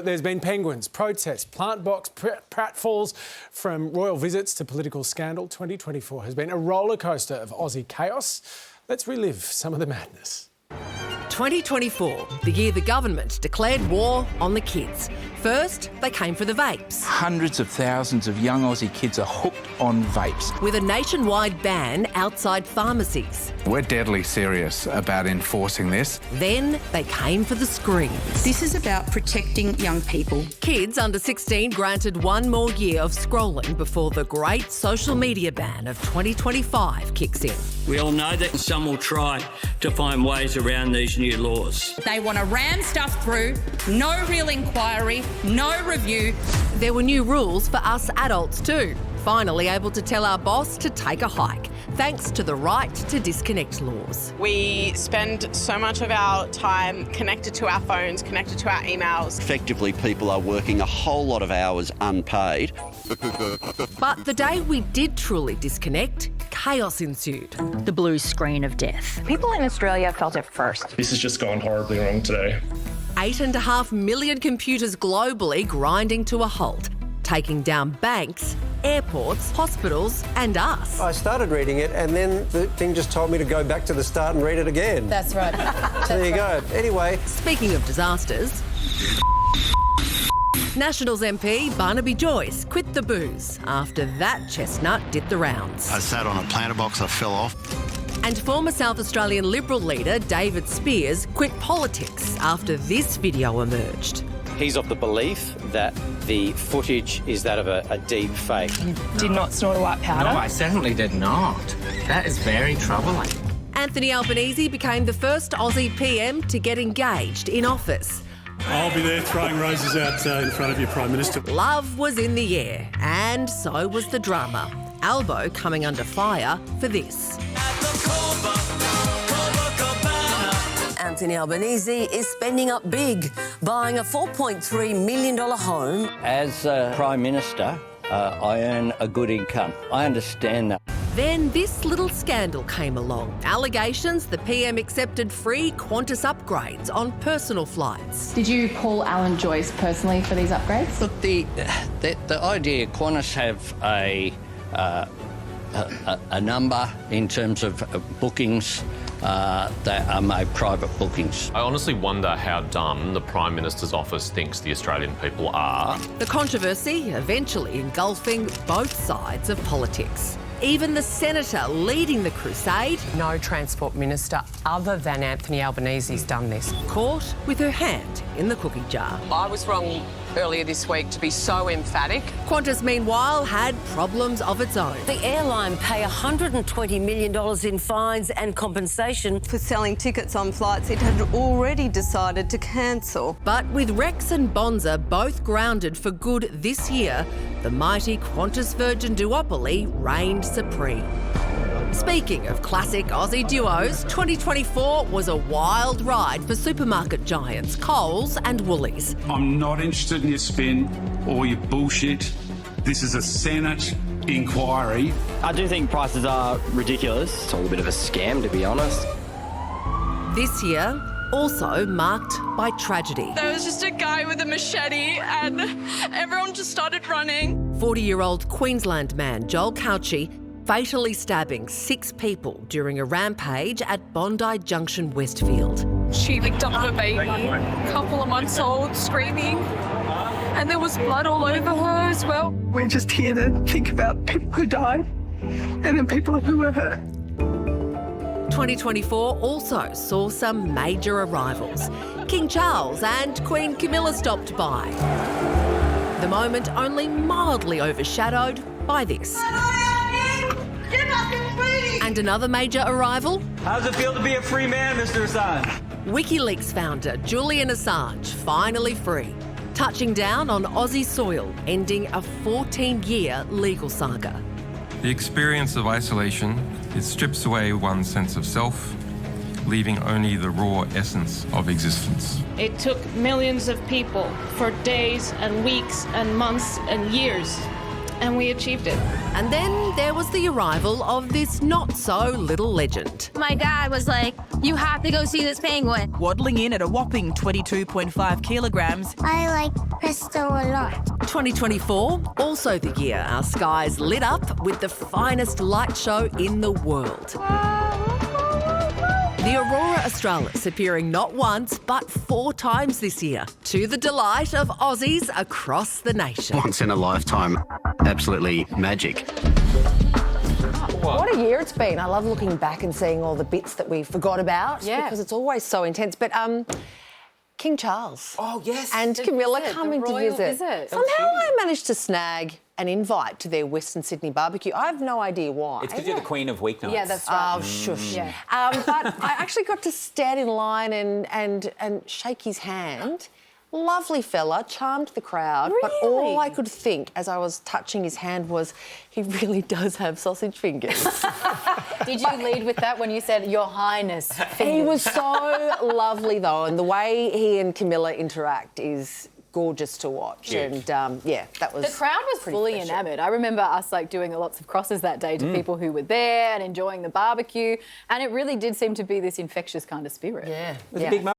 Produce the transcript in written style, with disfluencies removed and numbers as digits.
There's been penguins, protests, plant box pratfalls. From royal visits to political scandal, 2024 has been a rollercoaster of Aussie chaos. Let's relive some of the madness. 2024, the year the government declared war on the kids. First, they came for the vapes. Hundreds of thousands of young Aussie kids are hooked on vapes. With a nationwide ban outside pharmacies. We're deadly serious about enforcing this. Then they came for the screens. This is about protecting young people. Kids under 16 granted one more year of scrolling before the great social media ban of 2025 kicks in. We all know that some will try to find ways around these new laws. They want to ram stuff through, no real inquiry, no review. There were new rules for us adults too. Finally able to tell our boss to take a hike, thanks to the right to disconnect laws. We spend so much of our time connected to our phones, connected to our emails. Effectively, people are working a whole lot of hours unpaid. But the day we did truly disconnect, chaos ensued. The blue screen of death. People in Australia felt it first. This has just gone horribly wrong today. 8.5 million computers globally grinding to a halt, taking down banks, airports, hospitals and us. I started reading it and then the thing just told me to go back to the start and read it again. That's right. So there you go. Anyway. Speaking of disasters, Nationals MP Barnaby Joyce quit the booze after that chestnut did the rounds. I sat on a planter box, I fell off. And former South Australian Liberal leader David Spears quit politics after this video emerged. He's of the belief that the footage is that of a deep fake. You did not snort a white powder? No, I certainly did not. That is very troubling. Anthony Albanese became the first Aussie PM to get engaged in office. I'll be there throwing roses out in front of your Prime Minister. Love was in the air, and so was the drama. Albo coming under fire for this. Anthony Albanese is spending up big, buying a $4.3 million home. As Prime Minister, I earn a good income. I understand that. Then this little scandal came along. Allegations the PM accepted free Qantas upgrades on personal flights. Did you call Alan Joyce personally for these upgrades? Look, the idea Qantas have a number in terms of bookings that are made private bookings. I honestly wonder how dumb the Prime Minister's office thinks the Australian people are. The controversy eventually engulfing both sides of politics. Even the senator leading the crusade. No Transport Minister other than Anthony Albanese's done this. Caught with her hand in the cookie jar. I was wrong earlier this week to be so emphatic. Qantas, meanwhile, had problems of its own. The airline pay $120 million in fines and compensation for selling tickets on flights it had already decided to cancel. But with Rex and Bonza both grounded for good this year, the mighty Qantas Virgin duopoly reigned supreme. Speaking of classic Aussie duos, 2024 was a wild ride for supermarket giants Coles and Woolies. I'm not interested in your spin or your bullshit. This is a Senate inquiry. I do think prices are ridiculous. It's all a bit of a scam, to be honest. This year, also marked by tragedy. There was just a guy with a machete and everyone just started running. 40-year-old Queensland man Joel Cauchi fatally stabbing 6 people during a rampage at Bondi Junction, Westfield. She picked up her baby, a couple of months old, screaming, and there was blood all over her as well. We're just here to think about people who died and then people who were hurt. 2024 also saw some major arrivals. King Charles and Queen Camilla stopped by. The moment only mildly overshadowed by this. And another arrival. arrival. How does it feel to be a free man, Mr. Assange? WikiLeaks founder Julian Assange finally free, touching down on Aussie soil, ending a 14-year legal saga. The experience of isolation, it strips away one's sense of self, leaving only the raw essence of existence. It took millions of people for days and weeks and months and years. and we achieved it. And then there was the arrival of this not-so-little legend. My dad was like, you have to go see this penguin. Waddling in at a whopping 22.5 kilograms. I like Crystal a lot. 2024, also the year our skies lit up with the finest light show in the world. The Aurora Australis appearing not once, but 4 times this year, to the delight of Aussies across the nation. Once in a lifetime, absolutely magic. What a year it's been. I love looking back and seeing all the bits that we forgot about because it's always so intense. But King Charles. Oh, yes. And Camilla coming to visit. visit. Somehow I managed to snag an invite to their Western Sydney barbecue. I have no idea why. It's because you're the queen of weeknights. Yeah, that's right. Oh, shush. Yeah. But I actually got to stand in line and shake his hand. Lovely fella, charmed the crowd. Really? But all I could think as I was touching his hand was, he really does have sausage fingers. Did you lead with that when you said, Your Highness? He was so lovely, though, and the way he and Camilla interact is gorgeous to watch. Huge. And, yeah, that was The crowd was fully enamoured. I remember us doing lots of crosses that day to people who were there and enjoying the barbecue, and it really did seem to be this infectious kind of spirit. Yeah. It was a big moment.